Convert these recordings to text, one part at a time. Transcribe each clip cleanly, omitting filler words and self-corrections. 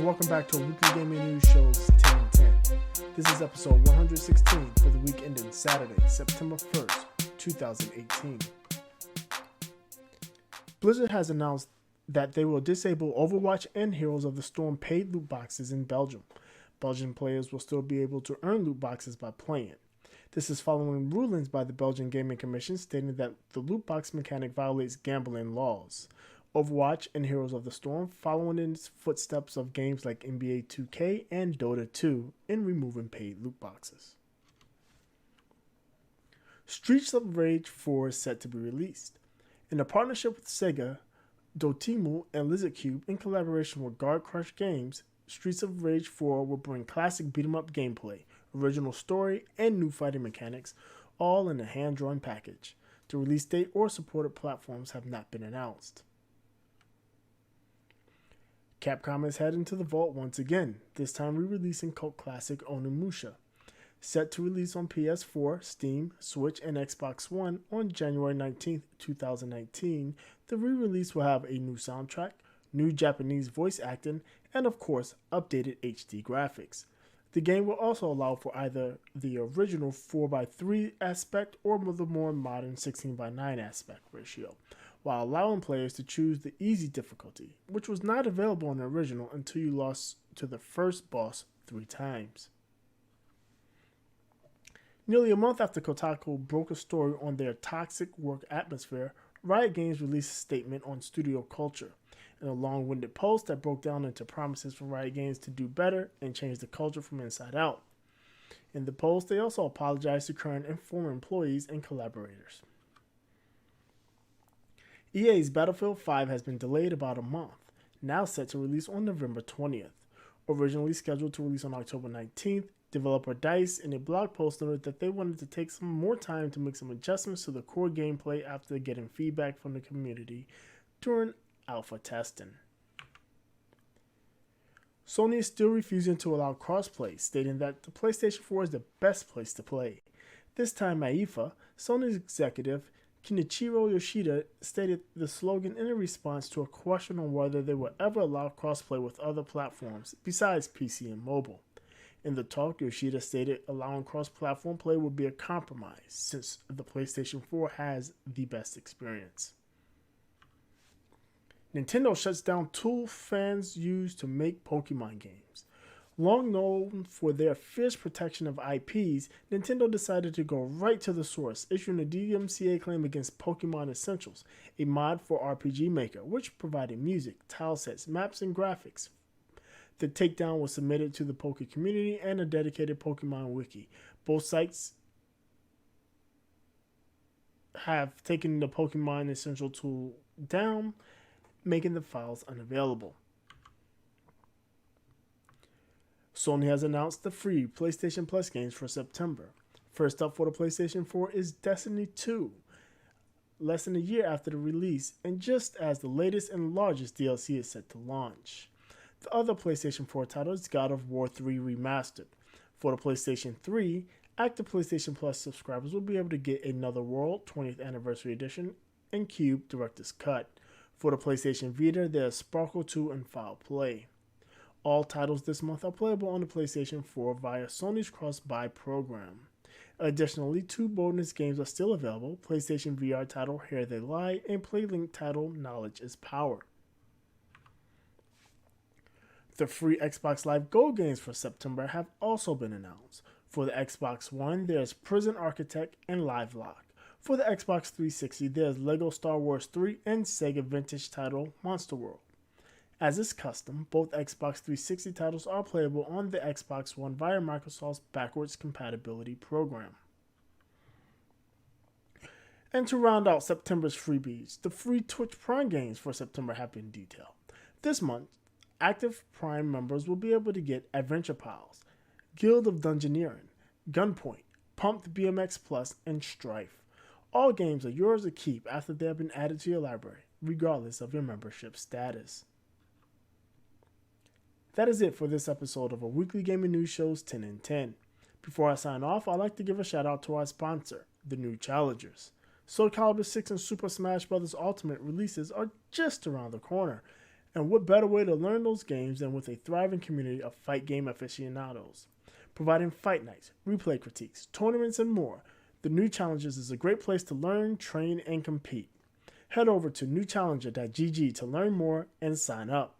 welcome back to Weekly Gaming News Show's 1010. This is episode 116 for the week ending Saturday, September 1st, 2018. Blizzard has announced that they will disable Overwatch and Heroes of the Storm paid loot boxes in Belgium. Belgian players will still be able to earn loot boxes by playing. This is following rulings by the Belgian Gaming Commission stating that the loot box mechanic violates gambling laws. Overwatch and Heroes of the Storm following in its footsteps of games like NBA 2K and Dota 2 in removing paid loot boxes. Streets of Rage 4 is set to be released. In a partnership with Sega, Dotemu, and Lizardcube in collaboration with Guard Crush Games, Streets of Rage 4 will bring classic beat-em-up gameplay, original story, and new fighting mechanics, all in a hand-drawn package. The release date or supported platforms have not been announced. Capcom is heading to the vault once again, this time re-releasing cult classic Onimusha. Set to release on PS4, Steam, Switch, and Xbox One on January 19, 2019, the re-release will have a new soundtrack, new Japanese voice acting, and of course, updated HD graphics. The game will also allow for either the original 4:3 aspect or the more modern 16:9 aspect ratio, while allowing players to choose the easy difficulty, which was not available in the original until you lost to the first boss 3 times. Nearly a month after Kotaku broke a story on their toxic work atmosphere, Riot Games released a statement on studio culture. In a long-winded post that broke down into promises from Riot Games to do better and change the culture from inside out. In the post, they also apologized to current and former employees and collaborators. EA's Battlefield 5 has been delayed about a month, now set to release on November 20th. Originally scheduled to release on October 19th, developer DICE in a blog post noted that they wanted to take some more time to make some adjustments to the core gameplay after getting feedback from the community during alpha testing. Sony is still refusing to allow crossplay, stating that the PlayStation 4 is the best place to play. This time IFA, Sony's executive Kenichiro Yoshida stated the slogan in a response to a question on whether they will ever allow crossplay with other platforms besides PC and mobile. In the talk, Yoshida stated allowing cross-platform play would be a compromise since the PlayStation 4 has the best experience. Nintendo shuts down tool fans use to make Pokemon games. Long known for their fierce protection of IPs, Nintendo decided to go right to the source, issuing a DMCA claim against Pokemon Essentials, a mod for RPG Maker, which provided music, tile sets, maps, and graphics. The takedown was submitted to the Poke community and a dedicated Pokemon wiki. Both sites have taken the Pokemon Essential tool down, making the files unavailable. Sony has announced the free PlayStation Plus games for September. First up for the PlayStation 4 is Destiny 2, less than a year after the release, and just as the latest and largest DLC is set to launch. The other PlayStation 4 title is God of War 3 Remastered. For the PlayStation 3, active PlayStation Plus subscribers will be able to get Another World 20th Anniversary Edition and Cube Director's Cut. For the PlayStation Vita, there's Sparkle 2 and Foul Play. All titles this month are playable on the PlayStation 4 via Sony's cross-buy program. Additionally, 2 bonus games are still available, PlayStation VR title Here They Lie and PlayLink title Knowledge is Power. The free Xbox Live Gold games for September have also been announced. For the Xbox One, there's Prison Architect and Livelock. For the Xbox 360, there's LEGO Star Wars 3 and Sega vintage title Monster World. As is custom, both Xbox 360 titles are playable on the Xbox One via Microsoft's backwards compatibility program. And to round out September's freebies, the free Twitch Prime games for September have been detailed. This month, active Prime members will be able to get Adventure Pals, Guild of Dungeoneering, Gunpoint, Pumped BMX Plus, and Strife. All games are yours to keep after they have been added to your library, regardless of your membership status. That is it for this episode of our Weekly Gaming News Show's 10 in 10. Before I sign off, I'd like to give a shout out to our sponsor, the new Challengers. Soul Calibur 6 and Super Smash Bros. Ultimate releases are just around the corner, And what better way to learn those games than with a thriving community of fight game aficionados? Providing fight nights, replay critiques, tournaments, and more, the New Challengers is a great place to learn, train, and compete. Head over to newchallenger.gg to learn more and sign up.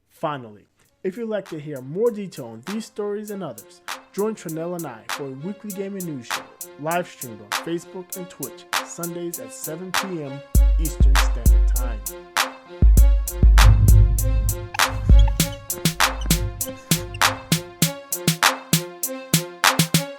Finally, if you'd like to hear more detail on these stories and others, join Trinell and I for a weekly gaming news show, live streamed on Facebook and Twitch, Sundays at 7 p.m. Eastern Standard Time.